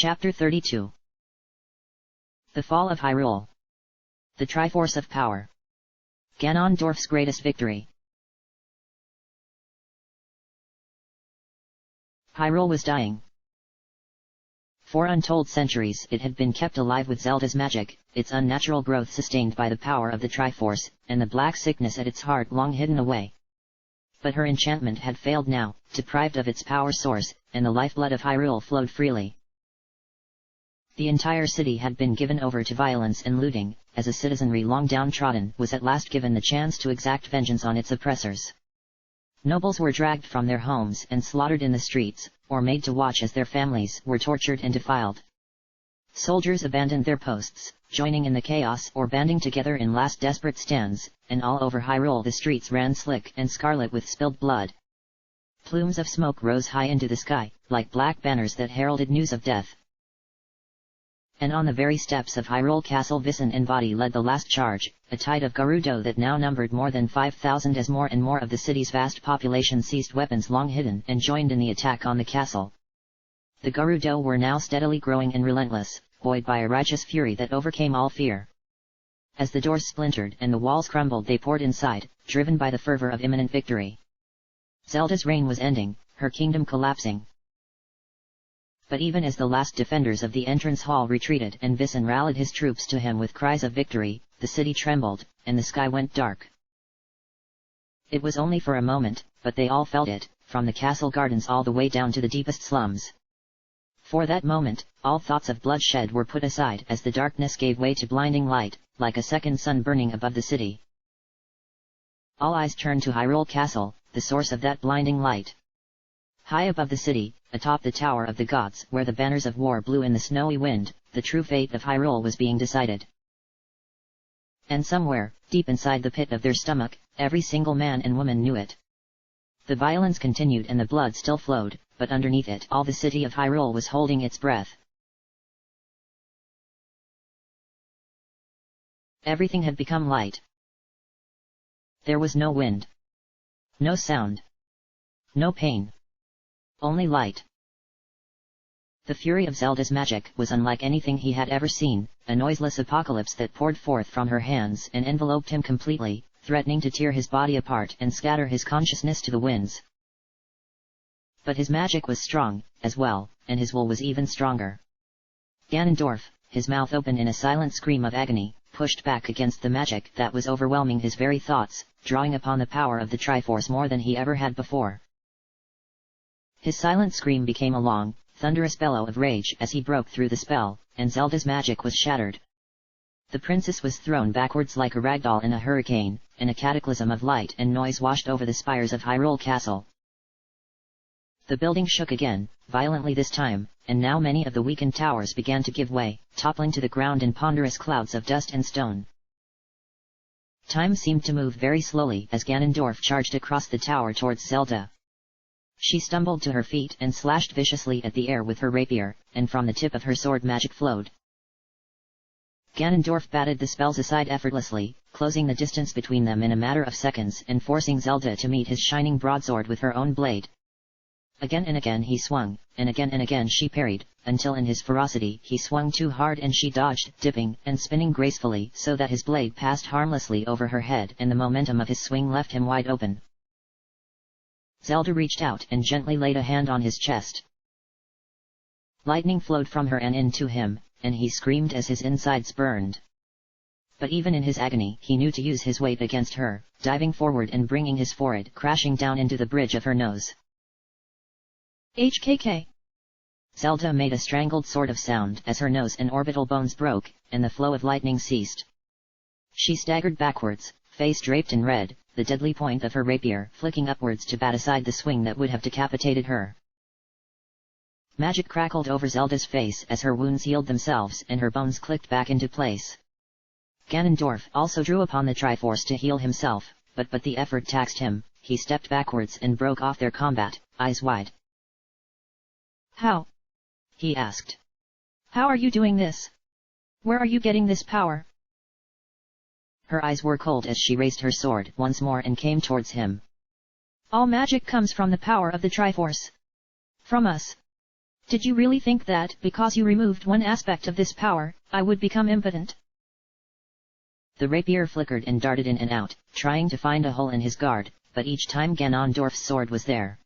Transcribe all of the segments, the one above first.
Chapter 32. The Fall of Hyrule. The Triforce of Power. Ganondorf's greatest victory. Hyrule was dying. For untold centuries it had been kept alive with Zelda's magic, its unnatural growth sustained by the power of the Triforce, and the black sickness at its heart long hidden away. But her enchantment had failed now, deprived of its power source, and the lifeblood of Hyrule flowed freely. The entire city had been given over to violence and looting, as a citizenry long downtrodden was at last given the chance to exact vengeance on its oppressors. Nobles were dragged from their homes and slaughtered in the streets, or made to watch as their families were tortured and defiled. Soldiers abandoned their posts, joining in the chaos or banding together in last desperate stands, and all over Hyrule the streets ran slick and scarlet with spilled blood. Plumes of smoke rose high into the sky, like black banners that heralded news of death. And on the very steps of Hyrule Castle Vissen and Vati led the last charge, a tide of Gerudo that now numbered more than 5,000 as more and more of the city's vast population seized weapons long hidden and joined in the attack on the castle. The Gerudo were now steadily growing and relentless, buoyed by a righteous fury that overcame all fear. As the doors splintered and the walls crumbled they poured inside, driven by the fervor of imminent victory. Zelda's reign was ending, her kingdom collapsing. But even as the last defenders of the entrance hall retreated and Vissen rallied his troops to him with cries of victory, the city trembled, and the sky went dark. It was only for a moment, but they all felt it, from the castle gardens all the way down to the deepest slums. For that moment, all thoughts of bloodshed were put aside as the darkness gave way to blinding light, like a second sun burning above the city. All eyes turned to Hyrule Castle, the source of that blinding light. High above the city, atop the Tower of the Gods where the banners of war blew in the snowy wind, the true fate of Hyrule was being decided. And somewhere, deep inside the pit of their stomach, every single man and woman knew it. The violence continued and the blood still flowed, but underneath it all the city of Hyrule was holding its breath. Everything had become light. There was no wind. No sound. No pain. Only light. The fury of Zelda's magic was unlike anything he had ever seen, a noiseless apocalypse that poured forth from her hands and enveloped him completely, threatening to tear his body apart and scatter his consciousness to the winds. But his magic was strong, as well, and his will was even stronger. Ganondorf, his mouth open in a silent scream of agony, pushed back against the magic that was overwhelming his very thoughts, drawing upon the power of the Triforce more than he ever had before. His silent scream became a long, thunderous bellow of rage as he broke through the spell, and Zelda's magic was shattered. The princess was thrown backwards like a ragdoll in a hurricane, and a cataclysm of light and noise washed over the spires of Hyrule Castle. The building shook again, violently this time, and now many of the weakened towers began to give way, toppling to the ground in ponderous clouds of dust and stone. Time seemed to move very slowly as Ganondorf charged across the tower towards Zelda. She stumbled to her feet and slashed viciously at the air with her rapier, and from the tip of her sword magic flowed. Ganondorf batted the spells aside effortlessly, closing the distance between them in a matter of seconds and forcing Zelda to meet his shining broadsword with her own blade. Again and again he swung, and again she parried, until in his ferocity he swung too hard and she dodged, dipping and spinning gracefully so that his blade passed harmlessly over her head and the momentum of his swing left him wide open. Zelda reached out and gently laid a hand on his chest. Lightning flowed from her and into him, and he screamed as his insides burned. But even in his agony he knew to use his weight against her, diving forward and bringing his forehead crashing down into the bridge of her nose. HKK! Zelda made a strangled sort of sound as her nose and orbital bones broke, and the flow of lightning ceased. She staggered backwards, face draped in red, the deadly point of her rapier flicking upwards to bat aside the swing that would have decapitated her. Magic crackled over Zelda's face as her wounds healed themselves and her bones clicked back into place. Ganondorf also drew upon the Triforce to heal himself, but the effort taxed him. He stepped backwards and broke off their combat, eyes wide. "How?" he asked. "How are you doing this? Where are you getting this power?" Her eyes were cold as she raised her sword once more and came towards him. "All magic comes from the power of the Triforce. From us. Did you really think that, because you removed one aspect of this power, I would become impotent? The rapier flickered and darted in and out, trying to find a hole in his guard, but each time Ganondorf's sword was there.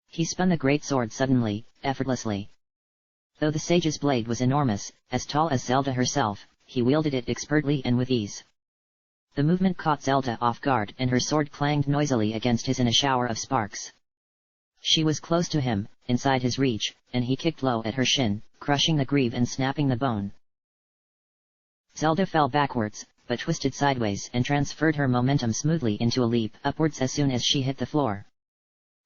He spun the great sword suddenly, effortlessly. Though the sage's blade was enormous, as tall as Zelda herself, he wielded it expertly and with ease. The movement caught Zelda off guard and her sword clanged noisily against his in a shower of sparks. She was close to him, inside his reach, and he kicked low at her shin, crushing the greave and snapping the bone. Zelda fell backwards, but twisted sideways and transferred her momentum smoothly into a leap upwards as soon as she hit the floor.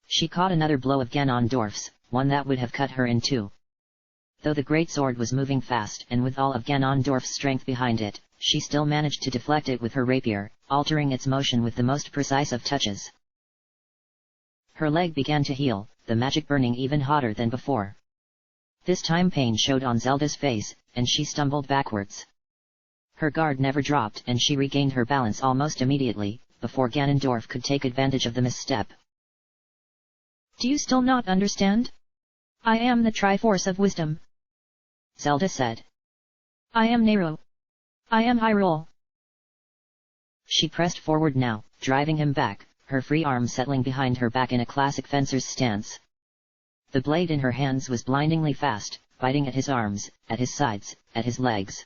She caught another blow of Ganondorf's, one that would have cut her in two. Though the great sword was moving fast and with all of Ganondorf's strength behind it, she still managed to deflect it with her rapier, altering its motion with the most precise of touches. Her leg began to heal, the magic burning even hotter than before. This time pain showed on Zelda's face, and she stumbled backwards. Her guard never dropped and she regained her balance almost immediately, before Ganondorf could take advantage of the misstep. Do you still not understand? I am the Triforce of Wisdom, Zelda said. I am Nero. I am Hyrule. She pressed forward now, driving him back, her free arm settling behind her back in a classic fencer's stance. The blade in her hands was blindingly fast, biting at his arms, at his sides, at his legs.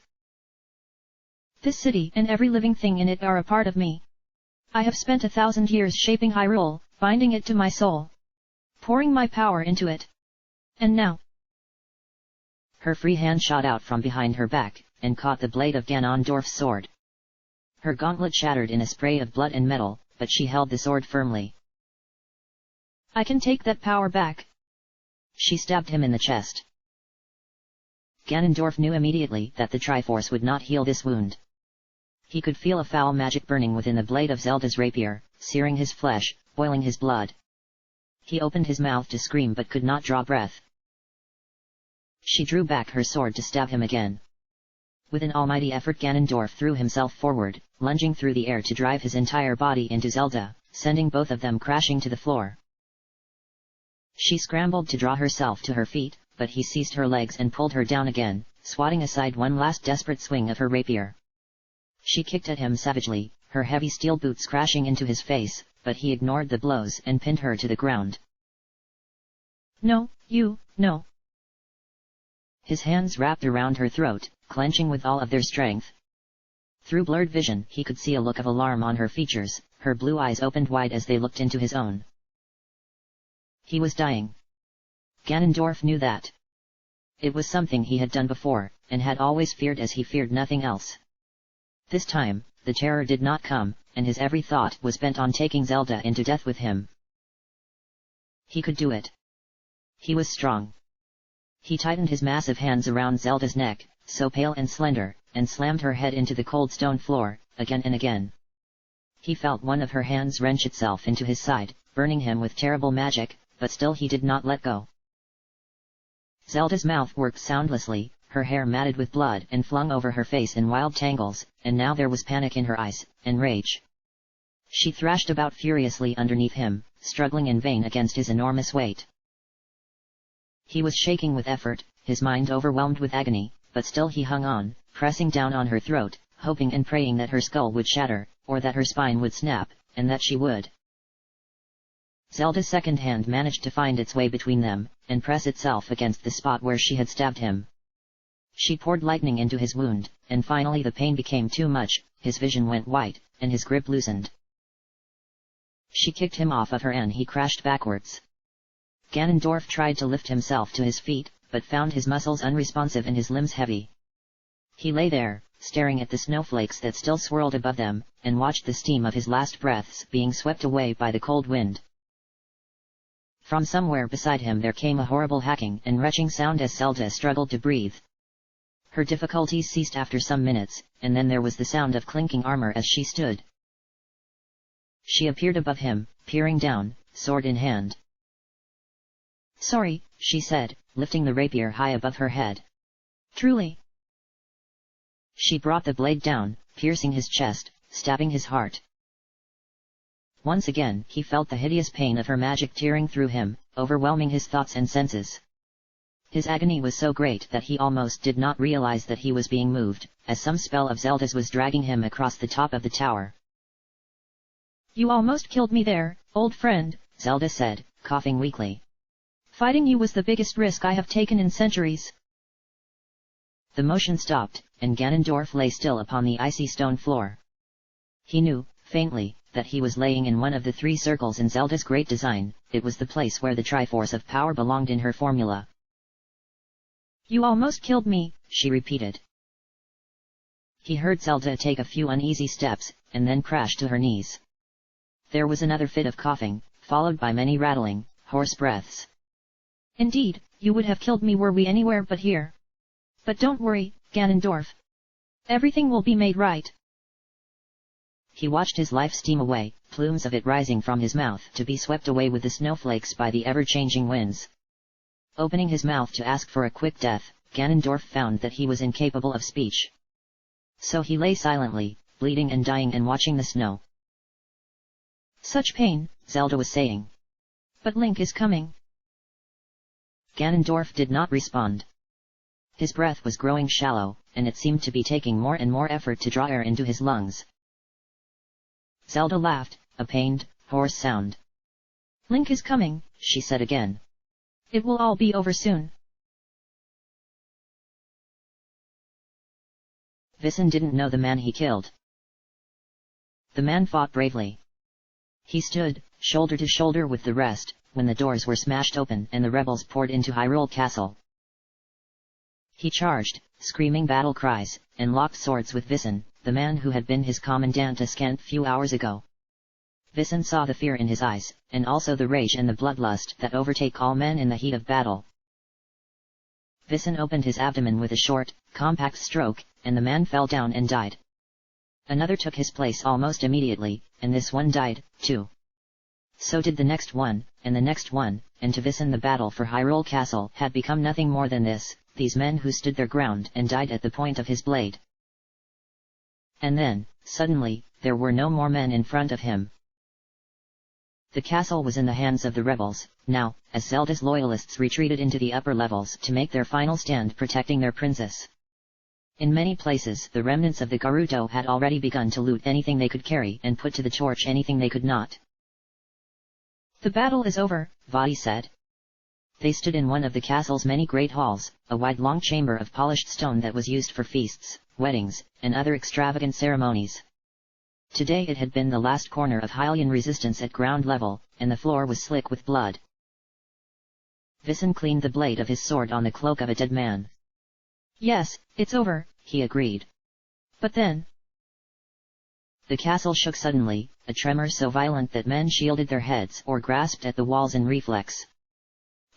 This city and every living thing in it are a part of me. I have spent 1,000 years shaping Hyrule, binding it to my soul, pouring my power into it. And now... Her free hand shot out from behind her back, and caught the blade of Ganondorf's sword. Her gauntlet shattered in a spray of blood and metal, but she held the sword firmly. I can take that power back. She stabbed him in the chest. Ganondorf knew immediately that the Triforce would not heal this wound. He could feel a foul magic burning within the blade of Zelda's rapier, searing his flesh, boiling his blood. He opened his mouth to scream but could not draw breath. She drew back her sword to stab him again. With an almighty effort Ganondorf threw himself forward, lunging through the air to drive his entire body into Zelda, sending both of them crashing to the floor. She scrambled to draw herself to her feet, but he seized her legs and pulled her down again, swatting aside one last desperate swing of her rapier. She kicked at him savagely, her heavy steel boots crashing into his face, but he ignored the blows and pinned her to the ground. No, no. His hands wrapped around her throat, clenching with all of their strength. Through blurred vision he could see a look of alarm on her features, her blue eyes opened wide as they looked into his own. He was dying. Ganondorf knew that. It was something he had done before, and had always feared as he feared nothing else. This time, the terror did not come, and his every thought was bent on taking Zelda into death with him. He could do it. He was strong. He tightened his massive hands around Zelda's neck, so pale and slender, and slammed her head into the cold stone floor, again and again. He felt one of her hands wrench itself into his side, burning him with terrible magic, but still he did not let go. Zelda's mouth worked soundlessly, her hair matted with blood and flung over her face in wild tangles, and now there was panic in her eyes, and rage. She thrashed about furiously underneath him, struggling in vain against his enormous weight. He was shaking with effort, his mind overwhelmed with agony, but still he hung on, pressing down on her throat, hoping and praying that her skull would shatter, or that her spine would snap, and that she would. Zelda's second hand managed to find its way between them, and press itself against the spot where she had stabbed him. She poured lightning into his wound, and finally the pain became too much, his vision went white, and his grip loosened. She kicked him off of her and he crashed backwards. Ganondorf tried to lift himself to his feet, but found his muscles unresponsive and his limbs heavy. He lay there, staring at the snowflakes that still swirled above them, and watched the steam of his last breaths being swept away by the cold wind. From somewhere beside him there came a horrible hacking and retching sound as Zelda struggled to breathe. Her difficulties ceased after some minutes, and then there was the sound of clinking armor as she stood. She appeared above him, peering down, sword in hand. Sorry, she said, lifting the rapier high above her head. Truly. She brought the blade down, piercing his chest, stabbing his heart. Once again he felt the hideous pain of her magic tearing through him, overwhelming his thoughts and senses. His agony was so great that he almost did not realize that he was being moved, as some spell of Zelda's was dragging him across the top of the tower. You almost killed me there, old friend, Zelda said, coughing weakly. Fighting you was the biggest risk I have taken in centuries. The motion stopped, and Ganondorf lay still upon the icy stone floor. He knew, faintly, that he was laying in one of the 3 circles in Zelda's great design. It was the place where the Triforce of Power belonged in her formula. You almost killed me, she repeated. He heard Zelda take a few uneasy steps, and then crash to her knees. There was another fit of coughing, followed by many rattling, hoarse breaths. Indeed, you would have killed me were we anywhere but here. But don't worry, Ganondorf. Everything will be made right. He watched his life steam away, plumes of it rising from his mouth to be swept away with the snowflakes by the ever-changing winds. Opening his mouth to ask for a quick death, Ganondorf found that he was incapable of speech. So he lay silently, bleeding and dying and watching the snow. Such pain, Zelda was saying. But Link is coming. Ganondorf did not respond. His breath was growing shallow, and it seemed to be taking more and more effort to draw air into his lungs. Zelda laughed, a pained, hoarse sound. Link is coming, she said again. It will all be over soon. Vissen didn't know the man he killed. The man fought bravely. He stood, shoulder to shoulder with the rest, when the doors were smashed open and the rebels poured into Hyrule Castle. He charged, screaming battle cries, and locked swords with Vissen, the man who had been his commandant a scant few hours ago. Vissen saw the fear in his eyes, and also the rage and the bloodlust that overtake all men in the heat of battle. Vissen opened his abdomen with a short, compact stroke, and the man fell down and died. Another took his place almost immediately, and this one died, too. So did the next one, and the next one, and to Vissen the battle for Hyrule Castle had become nothing more than this, these men who stood their ground and died at the point of his blade. And then, suddenly, there were no more men in front of him. The castle was in the hands of the rebels, now, as Zelda's loyalists retreated into the upper levels to make their final stand protecting their princess. In many places the remnants of the Gerudo had already begun to loot anything they could carry and put to the torch anything they could not. The battle is over, Vaati said. They stood in one of the castle's many great halls, a wide long chamber of polished stone that was used for feasts, weddings, and other extravagant ceremonies. Today it had been the last corner of Hylian resistance at ground level, and the floor was slick with blood. Vissen cleaned the blade of his sword on the cloak of a dead man. Yes, it's over, he agreed. But then... The castle shook suddenly, a tremor so violent that men shielded their heads or grasped at the walls in reflex.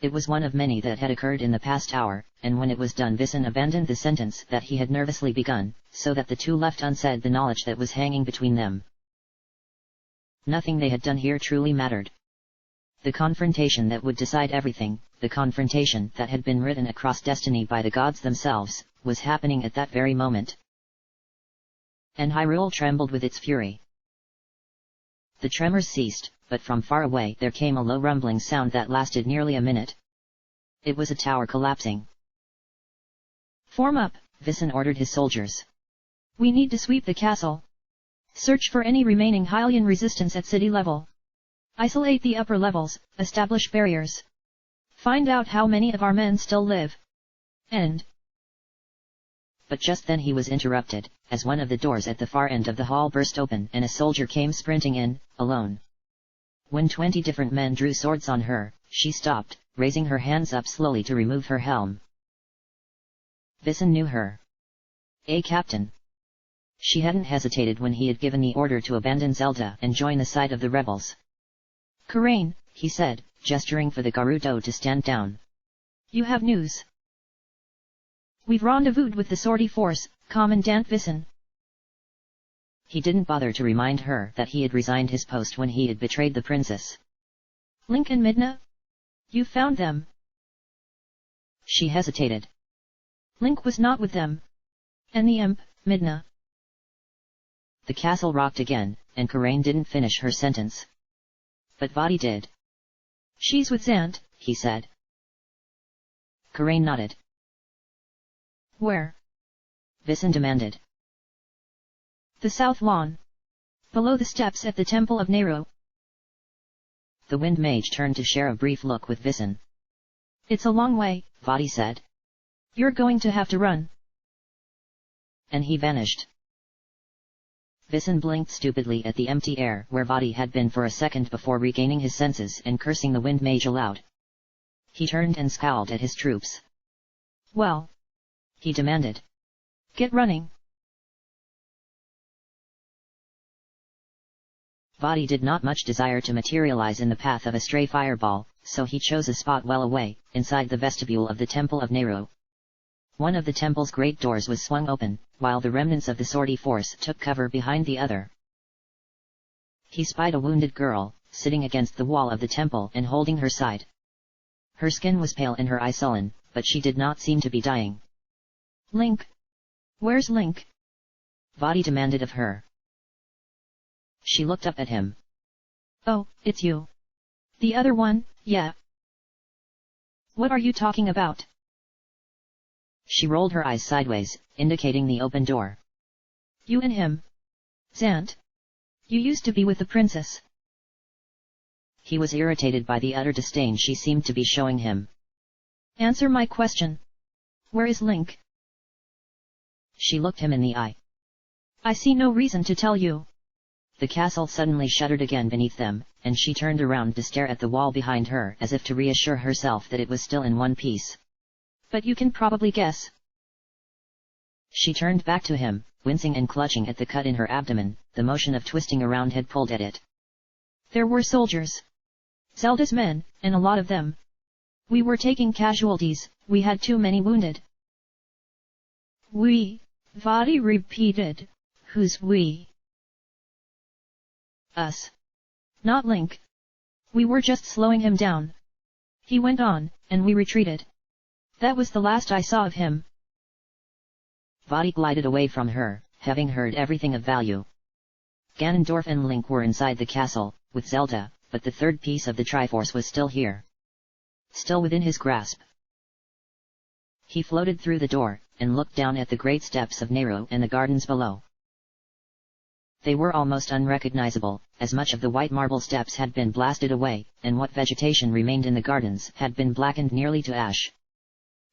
It was one of many that had occurred in the past hour, and when it was done Vissen abandoned the sentence that he had nervously begun, so that the two left unsaid the knowledge that was hanging between them. Nothing they had done here truly mattered. The confrontation that would decide everything, the confrontation that had been written across destiny by the gods themselves, was happening at that very moment. And Hyrule trembled with its fury. The tremors ceased, but from far away there came a low rumbling sound that lasted nearly a minute. It was a tower collapsing. Form up, Vissen ordered his soldiers. We need to sweep the castle. Search for any remaining Hylian resistance at city level. Isolate the upper levels, establish barriers. Find out how many of our men still live. And... But just then he was interrupted, as one of the doors at the far end of the hall burst open and a soldier came sprinting in, alone. When 20 different men drew swords on her, she stopped, raising her hands up slowly to remove her helm. Vissen knew her. A captain. She hadn't hesitated when he had given the order to abandon Zelda and join the side of the rebels. Karain, he said, gesturing for the Gerudo to stand down. You have news. We've rendezvoused with the Sortie Force, Commandant Vissen. He didn't bother to remind her that he had resigned his post when he had betrayed the princess. Link and Midna? You found them. She hesitated. Link was not with them. And the imp, Midna. The castle rocked again, and Karain didn't finish her sentence. But Vaati did. She's with Zant, he said. Karain nodded. Where? Vissen demanded. The south lawn. Below the steps at the Temple of Nehru. The Wind Mage turned to share a brief look with Vissen. It's a long way, Vadi said. You're going to have to run. And he vanished. Vissen blinked stupidly at the empty air where Vadi had been for a second before regaining his senses and cursing the Wind Mage aloud. He turned and scowled at his troops. Well, he demanded. Get running. Vadi did not much desire to materialize in the path of a stray fireball, so he chose a spot well away, inside the vestibule of the Temple of Nehru. One of the temple's great doors was swung open, while the remnants of the sortie force took cover behind the other. He spied a wounded girl, sitting against the wall of the temple and holding her side. Her skin was pale and her eyes sullen, but she did not seem to be dying. Link? Where's Link? Vadi demanded of her. She looked up at him. Oh, it's you. The other one, yeah. What are you talking about? She rolled her eyes sideways, indicating the open door. You and him. Zant. You used to be with the princess. He was irritated by the utter disdain she seemed to be showing him. Answer my question. Where is Link? She looked him in the eye. I see no reason to tell you. The castle suddenly shuddered again beneath them, and she turned around to stare at the wall behind her as if to reassure herself that it was still in one piece. But you can probably guess. She turned back to him, wincing and clutching at the cut in her abdomen. The motion of twisting around had pulled at it. There were soldiers. Zelda's men, and a lot of them. We were taking casualties, we had too many wounded. We? Vadi repeated. Who's we? Us. Not Link. We were just slowing him down. He went on, and we retreated. That was the last I saw of him. Vadi glided away from her, having heard everything of value. Ganondorf and Link were inside the castle, with Zelda, but the third piece of the Triforce was still here. Still within his grasp. He floated through the door, and looked down at the great steps of Nehru and the gardens below. They were almost unrecognizable, as much of the white marble steps had been blasted away, and what vegetation remained in the gardens had been blackened nearly to ash.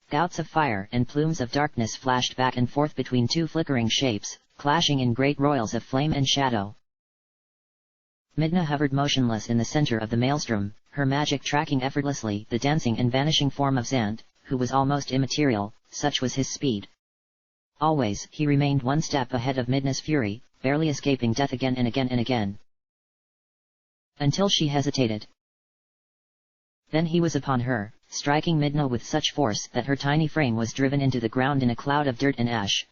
Gouts of fire and plumes of darkness flashed back and forth between two flickering shapes, clashing in great royals of flame and shadow. Midna hovered motionless in the center of the maelstrom, her magic tracking effortlessly the dancing and vanishing form of Zant, who was almost immaterial, such was his speed. Always he remained one step ahead of Midna's fury, barely escaping death again and again and again. Until she hesitated. Then he was upon her, striking Midna with such force that her tiny frame was driven into the ground in a cloud of dirt and ash.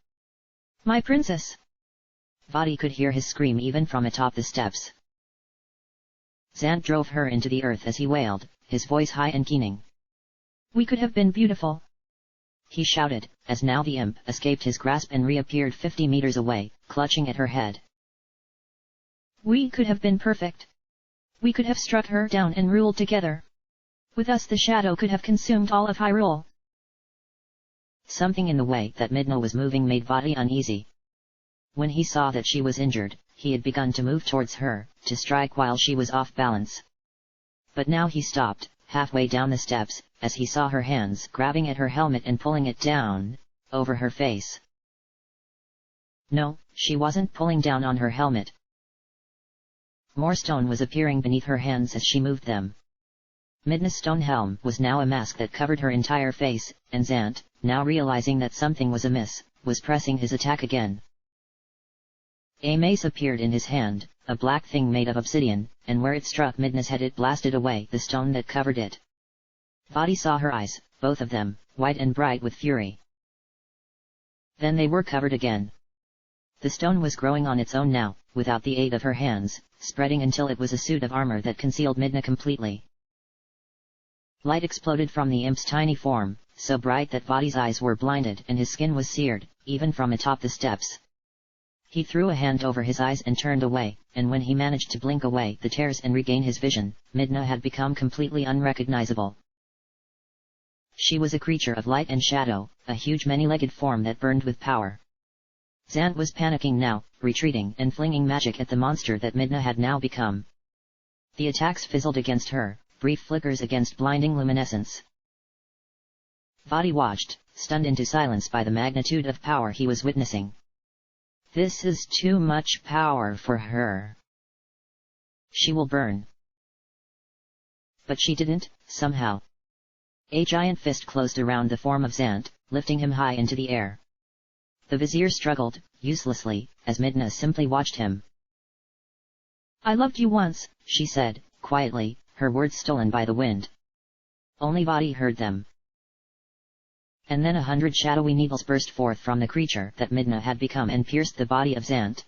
My princess! Vadi could hear his scream even from atop the steps. Zant drove her into the earth as he wailed, his voice high and keening. We could have been beautiful. He shouted, as now the imp escaped his grasp and reappeared 50 meters away, clutching at her head. We could have been perfect. We could have struck her down and ruled together. With us the shadow could have consumed all of Hyrule. Something in the way that Midna was moving made Vadi uneasy. When he saw that she was injured, he had begun to move towards her, to strike while she was off balance. But now he stopped, halfway down the steps, as he saw her hands grabbing at her helmet and pulling it down, over her face. No, she wasn't pulling down on her helmet. More stone was appearing beneath her hands as she moved them. Midna's stone helm was now a mask that covered her entire face, and Zant, now realizing that something was amiss, was pressing his attack again. A mace appeared in his hand, a black thing made of obsidian, and where it struck Midna's head it blasted away the stone that covered it. Vadi saw her eyes, both of them, white and bright with fury. Then they were covered again. The stone was growing on its own now, without the aid of her hands, spreading until it was a suit of armor that concealed Midna completely. Light exploded from the imp's tiny form, so bright that Vadi's eyes were blinded and his skin was seared, even from atop the steps. He threw a hand over his eyes and turned away, and when he managed to blink away the tears and regain his vision, Midna had become completely unrecognizable. She was a creature of light and shadow, a huge many-legged form that burned with power. Zant was panicking now, retreating and flinging magic at the monster that Midna had now become. The attacks fizzled against her, brief flickers against blinding luminescence. Vadi watched, stunned into silence by the magnitude of power he was witnessing. This is too much power for her. She will burn. But she didn't, somehow. A giant fist closed around the form of Zant, lifting him high into the air. The vizier struggled, uselessly, as Midna simply watched him. I loved you once, she said, quietly, her words stolen by the wind. Only Vadi heard them. And then 100 shadowy needles burst forth from the creature that Midna had become and pierced the body of Zant.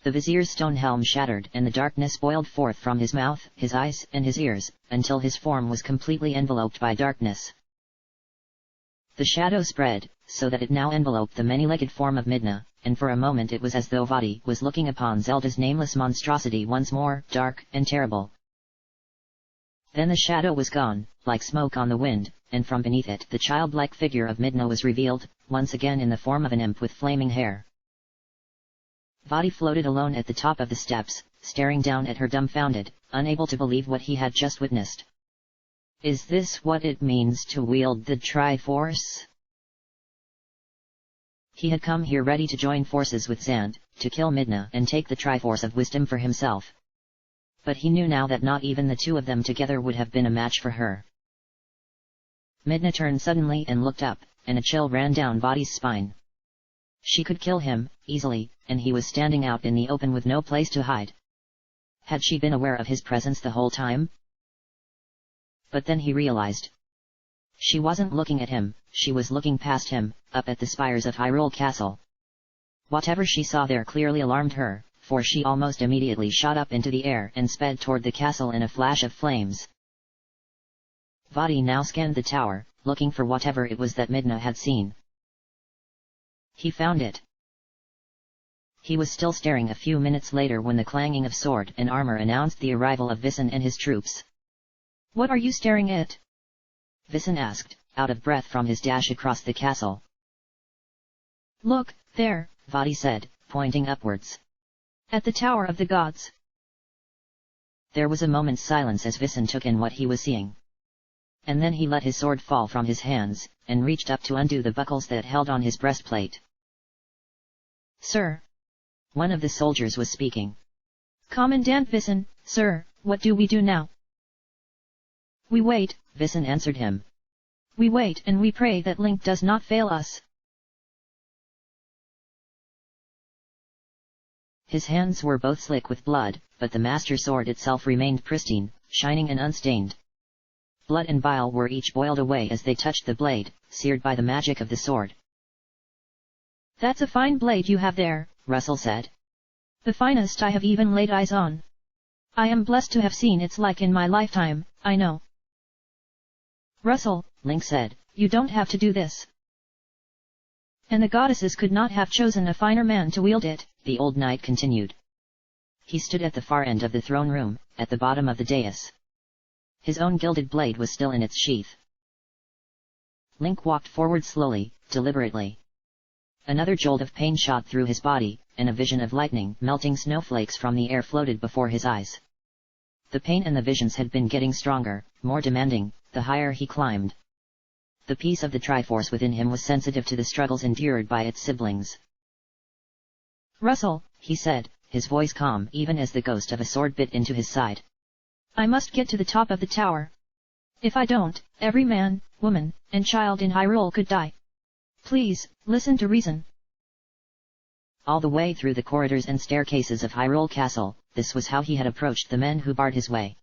The vizier's stone helm shattered and the darkness boiled forth from his mouth, his eyes, and his ears, until his form was completely enveloped by darkness. The shadow spread, so that it now enveloped the many-legged form of Midna, and for a moment it was as though Vadi was looking upon Zelda's nameless monstrosity once more, dark and terrible. Then the shadow was gone, like smoke on the wind, and from beneath it the childlike figure of Midna was revealed, once again in the form of an imp with flaming hair. Vadi floated alone at the top of the steps, staring down at her dumbfounded, unable to believe what he had just witnessed. Is this what it means to wield the Triforce? He had come here ready to join forces with Zant, to kill Midna and take the Triforce of Wisdom for himself. But he knew now that not even the two of them together would have been a match for her. Midna turned suddenly and looked up, and a chill ran down Vadi's spine. She could kill him, easily, and he was standing out in the open with no place to hide. Had she been aware of his presence the whole time? But then he realized. She wasn't looking at him, she was looking past him, up at the spires of Hyrule Castle. Whatever she saw there clearly alarmed her, for she almost immediately shot up into the air and sped toward the castle in a flash of flames. Vadi now scanned the tower, looking for whatever it was that Midna had seen. He found it. He was still staring a few minutes later when the clanging of sword and armor announced the arrival of Vissen and his troops. What are you staring at? Vissen asked, out of breath from his dash across the castle. Look, there, Vadi said, pointing upwards. At the Tower of the Gods. There was a moment's silence as Vissen took in what he was seeing. And then he let his sword fall from his hands, and reached up to undo the buckles that held on his breastplate. Sir. One of the soldiers was speaking. Commandant Vissen, sir, what do we do now? We wait, Vissen answered him. We wait and we pray that Link does not fail us. His hands were both slick with blood, but the master sword itself remained pristine, shining and unstained. Blood and bile were each boiled away as they touched the blade, seared by the magic of the sword. That's a fine blade you have there, Russell said. The finest I have even laid eyes on. I am blessed to have seen its like in my lifetime, I know. Russell, Link said, you don't have to do this. And the goddesses could not have chosen a finer man to wield it, the old knight continued. He stood at the far end of the throne room, at the bottom of the dais. His own gilded blade was still in its sheath. Link walked forward slowly, deliberately. Another jolt of pain shot through his body, and a vision of lightning melting snowflakes from the air floated before his eyes. The pain and the visions had been getting stronger, more demanding, the higher he climbed. The piece of the Triforce within him was sensitive to the struggles endured by its siblings. Russell, he said, his voice calm even as the ghost of a sword bit into his side. I must get to the top of the tower. If I don't, every man, woman, and child in Hyrule could die. Please, listen to reason. All the way through the corridors and staircases of Hyrule Castle, this was how he had approached the men who barred his way.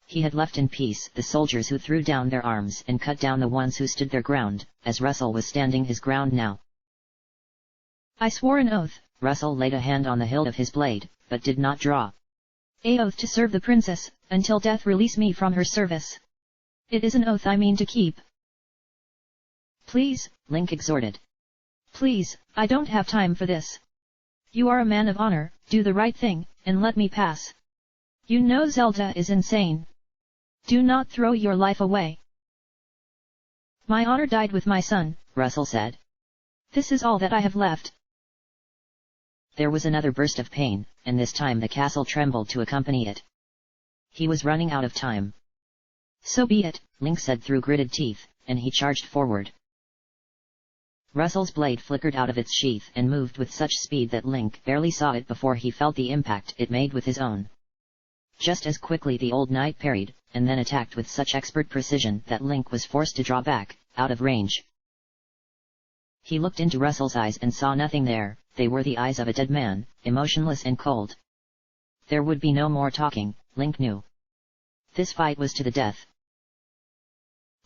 He had left in peace the soldiers who threw down their arms and cut down the ones who stood their ground, as Russell was standing his ground now. I swore an oath. Russell laid a hand on the hilt of his blade, but did not draw. A oath to serve the princess, until death release me from her service. It is an oath I mean to keep. Please, Link exhorted. Please, I don't have time for this. You are a man of honor, do the right thing, and let me pass. You know Zelda is insane. Do not throw your life away. My honor died with my son, Russell said. This is all that I have left. There was another burst of pain, and this time the castle trembled to accompany it. He was running out of time. So be it, Link said through gritted teeth, and he charged forward. Russell's blade flickered out of its sheath and moved with such speed that Link barely saw it before he felt the impact it made with his own. Just as quickly the old knight parried, and then attacked with such expert precision that Link was forced to draw back, out of range. He looked into Russell's eyes and saw nothing there. They were the eyes of a dead man, emotionless and cold. There would be no more talking, Link knew. This fight was to the death.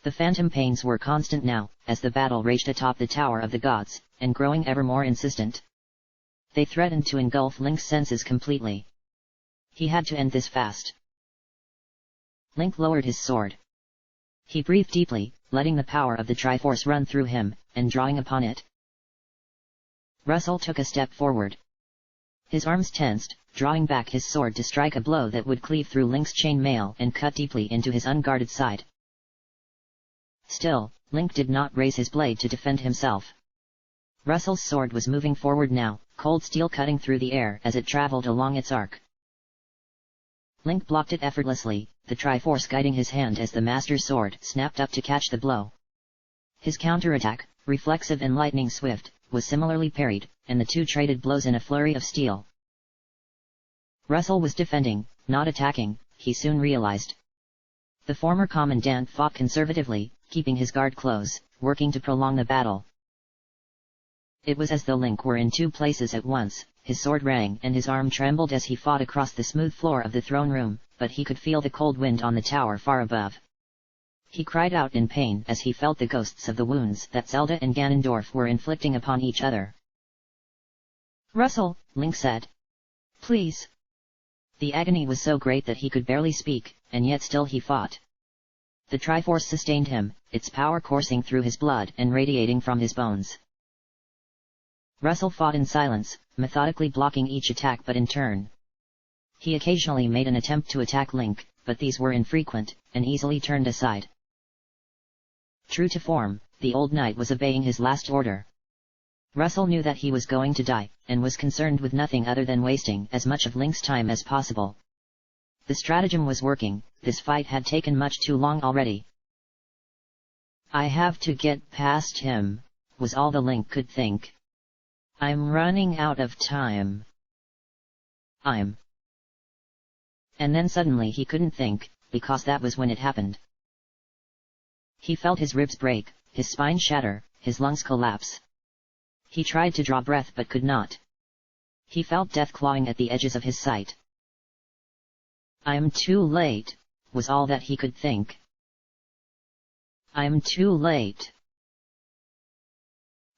The phantom pains were constant now, as the battle raged atop the Tower of the Gods, and growing ever more insistent. They threatened to engulf Link's senses completely. He had to end this fast. Link lowered his sword. He breathed deeply, letting the power of the Triforce run through him, and drawing upon it. Russell took a step forward. His arms tensed, drawing back his sword to strike a blow that would cleave through Link's chain mail and cut deeply into his unguarded side. Still, Link did not raise his blade to defend himself. Russell's sword was moving forward now, cold steel cutting through the air as it traveled along its arc. Link blocked it effortlessly, the Triforce guiding his hand as the Master Sword snapped up to catch the blow. His counterattack, reflexive and lightning swift, was similarly parried, and the two traded blows in a flurry of steel. Russell was defending, not attacking, he soon realized. The former commandant fought conservatively, keeping his guard close, working to prolong the battle. It was as though Link were in two places at once. His sword rang and his arm trembled as he fought across the smooth floor of the throne room, but he could feel the cold wind on the tower far above. He cried out in pain as he felt the ghosts of the wounds that Zelda and Ganondorf were inflicting upon each other. Russell, Link said. Please. The agony was so great that he could barely speak, and yet still he fought. The Triforce sustained him, its power coursing through his blood and radiating from his bones. Russell fought in silence, methodically blocking each attack but in turn. He occasionally made an attempt to attack Link, but these were infrequent, and easily turned aside. True to form, the old knight was obeying his last order. Russell knew that he was going to die, and was concerned with nothing other than wasting as much of Link's time as possible. The stratagem was working, this fight had taken much too long already. I have to get past him, was all the Link could think. I'm running out of time. And then suddenly he couldn't think, because that was when it happened. He felt his ribs break, his spine shatter, his lungs collapse. He tried to draw breath but could not. He felt death clawing at the edges of his sight. I'm too late, was all that he could think. I'm too late.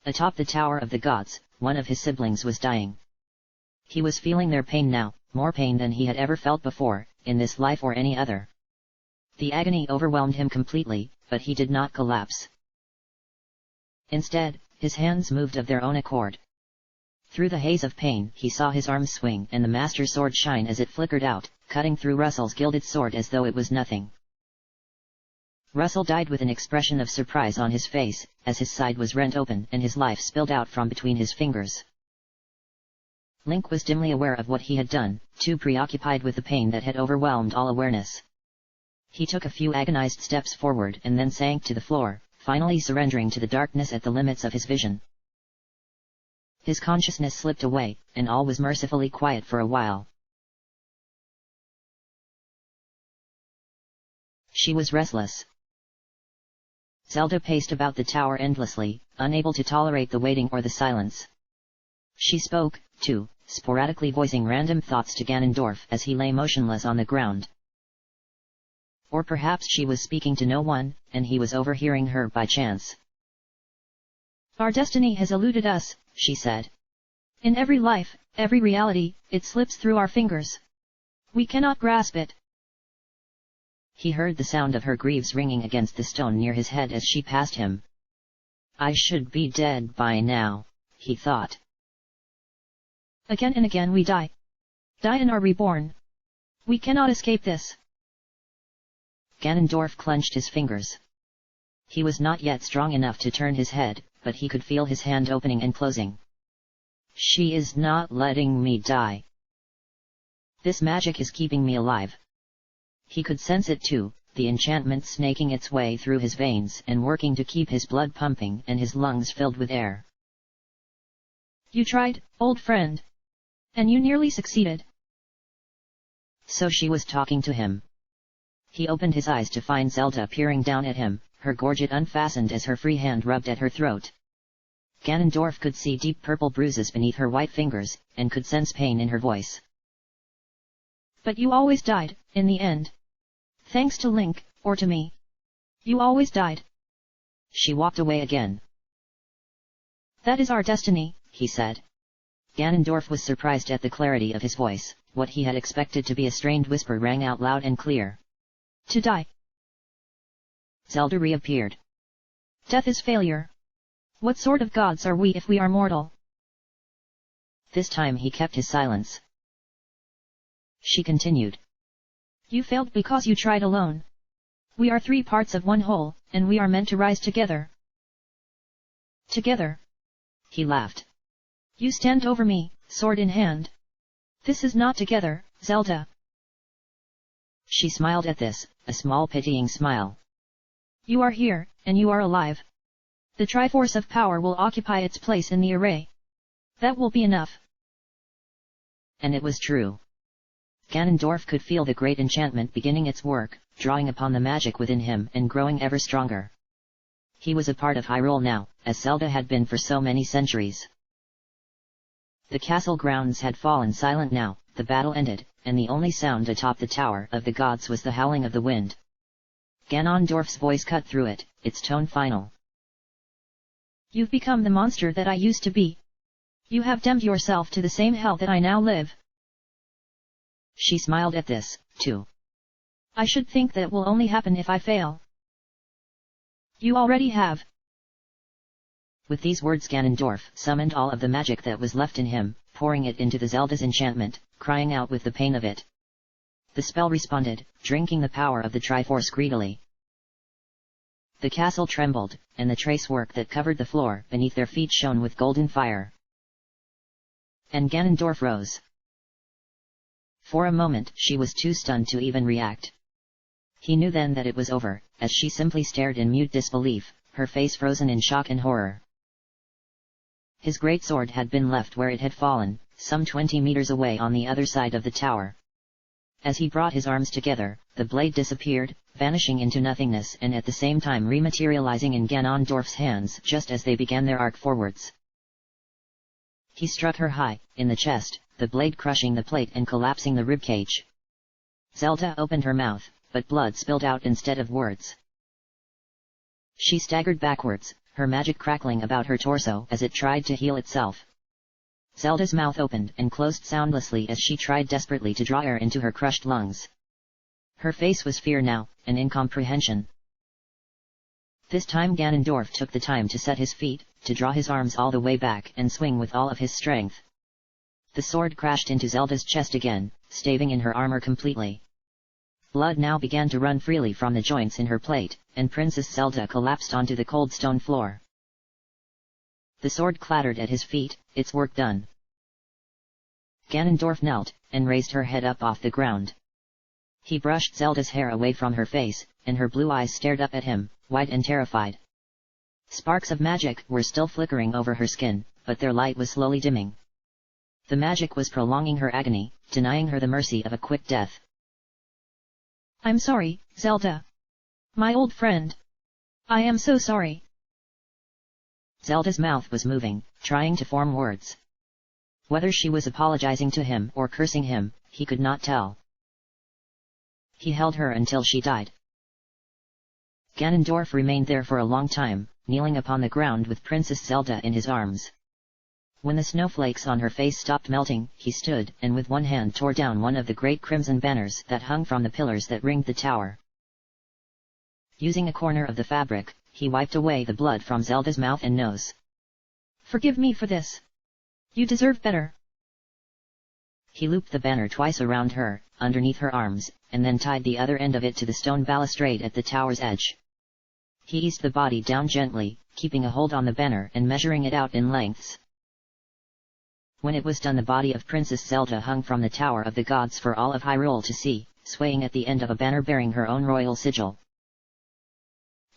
Atop the Tower of the Gods, one of his siblings was dying. He was feeling their pain now, more pain than he had ever felt before, in this life or any other. The agony overwhelmed him completely, but he did not collapse. Instead, his hands moved of their own accord. Through the haze of pain he saw his arms swing and the Master Sword shine as it flickered out, cutting through Russell's gilded sword as though it was nothing. Russell died with an expression of surprise on his face, as his side was rent open and his life spilled out from between his fingers. Link was dimly aware of what he had done, too preoccupied with the pain that had overwhelmed all awareness. He took a few agonized steps forward and then sank to the floor, finally surrendering to the darkness at the limits of his vision. His consciousness slipped away, and all was mercifully quiet for a while. She was restless. Zelda paced about the tower endlessly, unable to tolerate the waiting or the silence. She spoke, too, sporadically voicing random thoughts to Ganondorf as he lay motionless on the ground. Or perhaps she was speaking to no one, and he was overhearing her by chance. Our destiny has eluded us, she said. In every life, every reality, it slips through our fingers. We cannot grasp it. He heard the sound of her greaves ringing against the stone near his head as she passed him. I should be dead by now, he thought. Again and again we die. Die and are reborn. We cannot escape this. Ganondorf clenched his fingers. He was not yet strong enough to turn his head, but he could feel his hand opening and closing. She is not letting me die. This magic is keeping me alive. He could sense it too, the enchantment snaking its way through his veins and working to keep his blood pumping and his lungs filled with air. You tried, old friend. And you nearly succeeded. So she was talking to him. He opened his eyes to find Zelda peering down at him, her gorget unfastened as her free hand rubbed at her throat. Ganondorf could see deep purple bruises beneath her white fingers, and could sense pain in her voice. But you always died, in the end. Thanks to Link, or to me. You always died. She walked away again. That is our destiny, he said. Ganondorf was surprised at the clarity of his voice. What he had expected to be a strained whisper rang out loud and clear. To die. Zelda reappeared. Death is failure. What sort of gods are we if we are mortal? This time he kept his silence. She continued. You failed because you tried alone. We are three parts of one whole, and we are meant to rise together. Together. He laughed. You stand over me, sword in hand. This is not together, Zelda. She smiled at this, a small pitying smile. You are here, and you are alive. The Triforce of Power will occupy its place in the array. That will be enough. And it was true. Ganondorf could feel the great enchantment beginning its work, drawing upon the magic within him and growing ever stronger. He was a part of Hyrule now, as Zelda had been for so many centuries. The castle grounds had fallen silent now, the battle ended, and the only sound atop the Tower of the Gods was the howling of the wind. Ganondorf's voice cut through it, its tone final. You've become the monster that I used to be. You have damned yourself to the same hell that I now live. She smiled at this, too. I should think that will only happen if I fail. You already have. With these words Ganondorf summoned all of the magic that was left in him, pouring it into the Zelda's enchantment, crying out with the pain of it. The spell responded, drinking the power of the Triforce greedily. The castle trembled, and the tracework that covered the floor beneath their feet shone with golden fire. And Ganondorf rose. For a moment she was too stunned to even react. He knew then that it was over, as she simply stared in mute disbelief, her face frozen in shock and horror. His great sword had been left where it had fallen, some 20 meters away on the other side of the tower. As he brought his arms together, the blade disappeared, vanishing into nothingness and at the same time rematerializing in Ganondorf's hands just as they began their arc forwards. He struck her high, in the chest, the blade crushing the plate and collapsing the ribcage. Zelda opened her mouth, but blood spilled out instead of words. She staggered backwards, her magic crackling about her torso as it tried to heal itself. Zelda's mouth opened and closed soundlessly as she tried desperately to draw air into her crushed lungs. Her face was fear now, and incomprehension. This time Ganondorf took the time to set his feet, to draw his arms all the way back and swing with all of his strength. The sword crashed into Zelda's chest again, staving in her armor completely. Blood now began to run freely from the joints in her plate, and Princess Zelda collapsed onto the cold stone floor. The sword clattered at his feet, its work done. Ganondorf knelt, and raised her head up off the ground. He brushed Zelda's hair away from her face, and her blue eyes stared up at him, white and terrified. Sparks of magic were still flickering over her skin, but their light was slowly dimming. The magic was prolonging her agony, denying her the mercy of a quick death. I'm sorry, Zelda. My old friend. I am so sorry. Zelda's mouth was moving, trying to form words. Whether she was apologizing to him or cursing him, he could not tell. He held her until she died. Ganondorf remained there for a long time, kneeling upon the ground with Princess Zelda in his arms. When the snowflakes on her face stopped melting, he stood and with one hand tore down one of the great crimson banners that hung from the pillars that ringed the tower. Using a corner of the fabric, he wiped away the blood from Zelda's mouth and nose. Forgive me for this. You deserve better. He looped the banner twice around her, underneath her arms, and then tied the other end of it to the stone balustrade at the tower's edge. He eased the body down gently, keeping a hold on the banner and measuring it out in lengths. When it was done, the body of Princess Zelda hung from the Tower of the Gods for all of Hyrule to see, swaying at the end of a banner bearing her own royal sigil.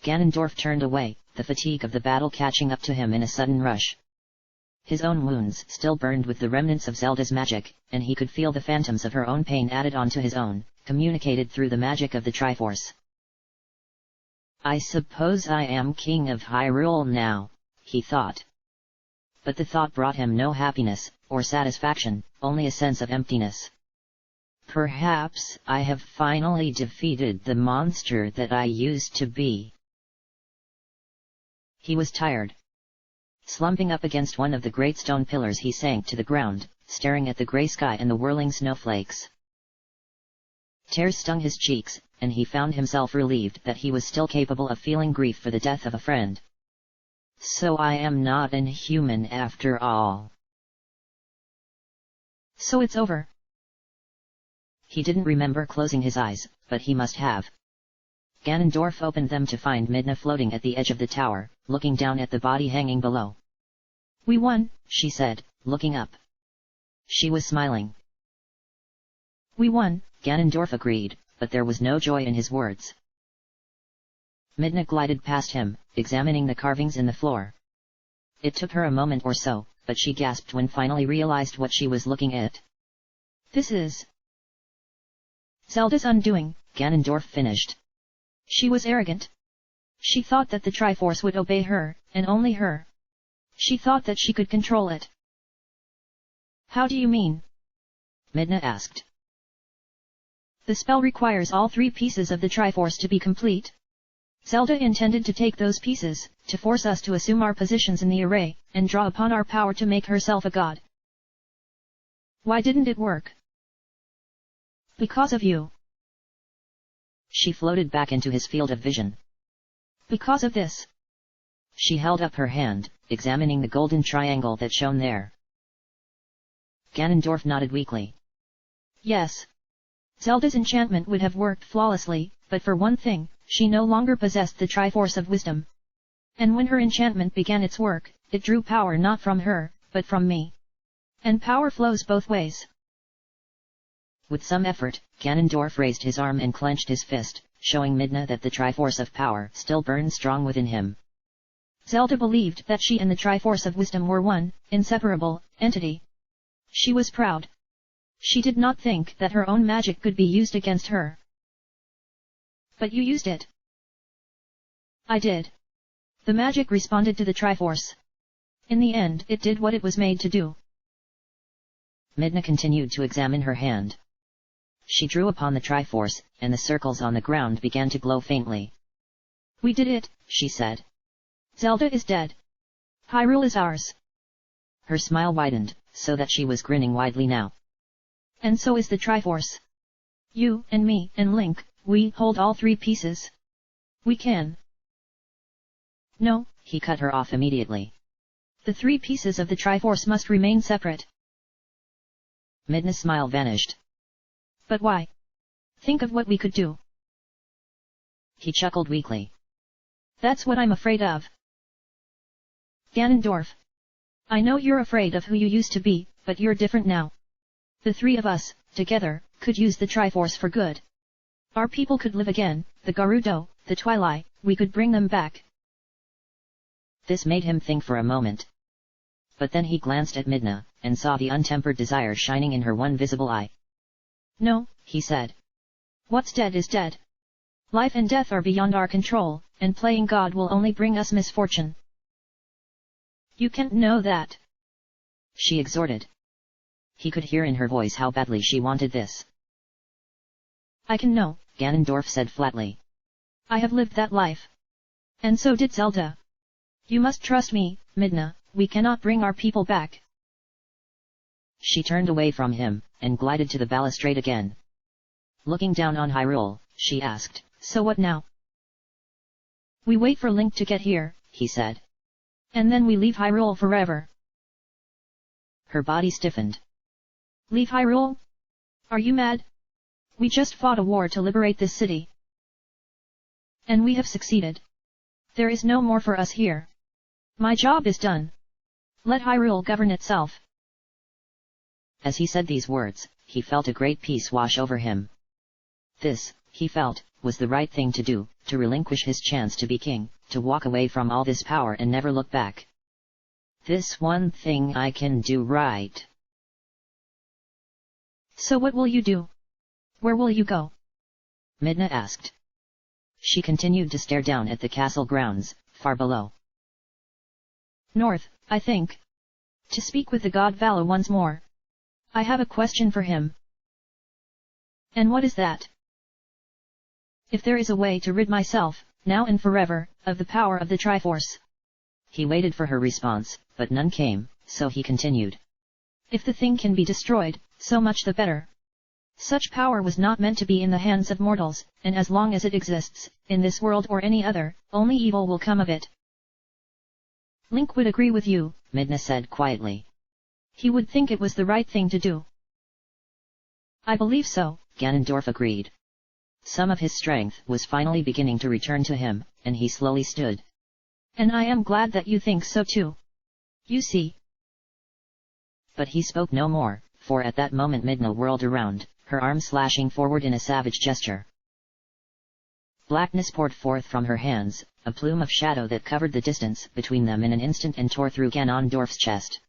Ganondorf turned away, the fatigue of the battle catching up to him in a sudden rush. His own wounds still burned with the remnants of Zelda's magic, and he could feel the phantoms of her own pain added onto his own, communicated through the magic of the Triforce. "I suppose I am king of Hyrule now," he thought. But the thought brought him no happiness, or satisfaction, only a sense of emptiness. "Perhaps I have finally defeated the monster that I used to be." He was tired. Slumping up against one of the great stone pillars, he sank to the ground, staring at the grey sky and the whirling snowflakes. Tears stung his cheeks, and he found himself relieved that he was still capable of feeling grief for the death of a friend. "So I am not an human after all. So it's over." He didn't remember closing his eyes, but he must have. Ganondorf opened them to find Midna floating at the edge of the tower, looking down at the body hanging below. "We won," she said, looking up. She was smiling. "We won," Ganondorf agreed, but there was no joy in his words. Midna glided past him, examining the carvings in the floor. It took her a moment or so, but she gasped when finally realized what she was looking at. "This is Zelda's undoing," Ganondorf finished. "She was arrogant. She thought that the Triforce would obey her, and only her. She thought that she could control it." "How do you mean?" Midna asked. "The spell requires all 3 pieces of the Triforce to be complete. Zelda intended to take those pieces, to force us to assume our positions in the array, and draw upon our power to make herself a god. Why didn't it work?" "Because of you." She floated back into his field of vision. "Because of this." She held up her hand, examining the golden triangle that shone there. Ganondorf nodded weakly. "Yes. Zelda's enchantment would have worked flawlessly, but for one thing, she no longer possessed the Triforce of Wisdom. And when her enchantment began its work, it drew power not from her, but from me. And power flows both ways." With some effort, Ganondorf raised his arm and clenched his fist, showing Midna that the Triforce of Power still burned strong within him. Zelda believed that she and the Triforce of Wisdom were one, inseparable, entity. She was proud. She did not think that her own magic could be used against her. "But you used it." "I did. The magic responded to the Triforce. In the end, it did what it was made to do." Midna continued to examine her hand. She drew upon the Triforce, and the circles on the ground began to glow faintly. "We did it," she said. "Zelda is dead. Hyrule is ours." Her smile widened, so that she was grinning widely now. "And so is the Triforce. You, and me, and Link, we hold all 3 pieces. We can." "No," he cut her off immediately. "The 3 pieces of the Triforce must remain separate." Midna's smile vanished. "But why? Think of what we could do." He chuckled weakly. "That's what I'm afraid of." "Ganondorf. I know you're afraid of who you used to be, but you're different now. The 3 of us, together, could use the Triforce for good. Our people could live again, the Gerudo, the Twilight, we could bring them back." This made him think for a moment. But then he glanced at Midna, and saw the untempered desire shining in her one visible eye. "No," he said. "What's dead is dead. Life and death are beyond our control, and playing God will only bring us misfortune." "You can't know that," she exhorted. He could hear in her voice how badly she wanted this. "I can know," Ganondorf said flatly. "I have lived that life. And so did Zelda. You must trust me, Midna, we cannot bring our people back." She turned away from him, and glided to the balustrade again. Looking down on Hyrule, she asked, "So what now?" "We wait for Link to get here," he said. "And then we leave Hyrule forever." Her body stiffened. "Leave Hyrule? Are you mad? We just fought a war to liberate this city. And we have succeeded. There is no more for us here. My job is done. Let Hyrule govern itself. As he said these words, he felt a great peace wash over him. This, he felt, was the right thing to do, to relinquish his chance to be king, to walk away from all this power and never look back. This one thing I can do right. So what will you do? Where will you go? Midna asked. She continued to stare down at the castle grounds, far below. North, I think. To speak with the god Vala once more. I have a question for him. And what is that? If there is a way to rid myself, now and forever, of the power of the Triforce. He waited for her response, but none came, so he continued. If the thing can be destroyed, so much the better. Such power was not meant to be in the hands of mortals, and as long as it exists, in this world or any other, only evil will come of it. Link would agree with you, Midna said quietly. He would think it was the right thing to do. I believe so, Ganondorf agreed. Some of his strength was finally beginning to return to him, and he slowly stood. And I am glad that you think so too. You see. But he spoke no more, for at that moment Midna whirled around, her arm slashing forward in a savage gesture. Blackness poured forth from her hands, a plume of shadow that covered the distance between them in an instant and tore through Ganondorf's chest.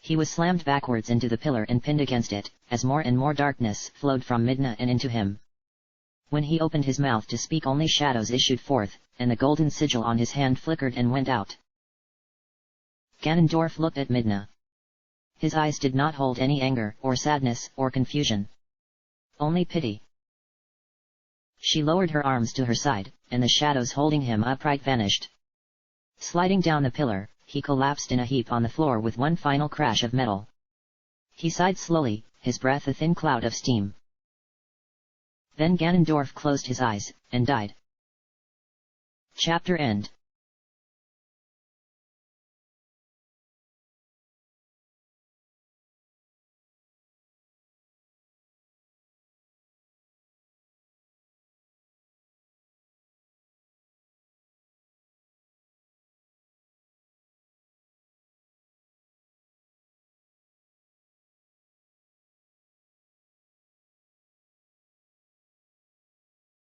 He was slammed backwards into the pillar and pinned against it, as more and more darkness flowed from Midna and into him. When he opened his mouth to speak, only shadows issued forth, and the golden sigil on his hand flickered and went out. Ganondorf looked at Midna. His eyes did not hold any anger, or sadness, or confusion. Only pity. She lowered her arms to her side, and the shadows holding him upright vanished. Sliding down the pillar, he collapsed in a heap on the floor with one final crash of metal. He sighed slowly, his breath a thin cloud of steam. Then Ganondorf closed his eyes, and died. Chapter end.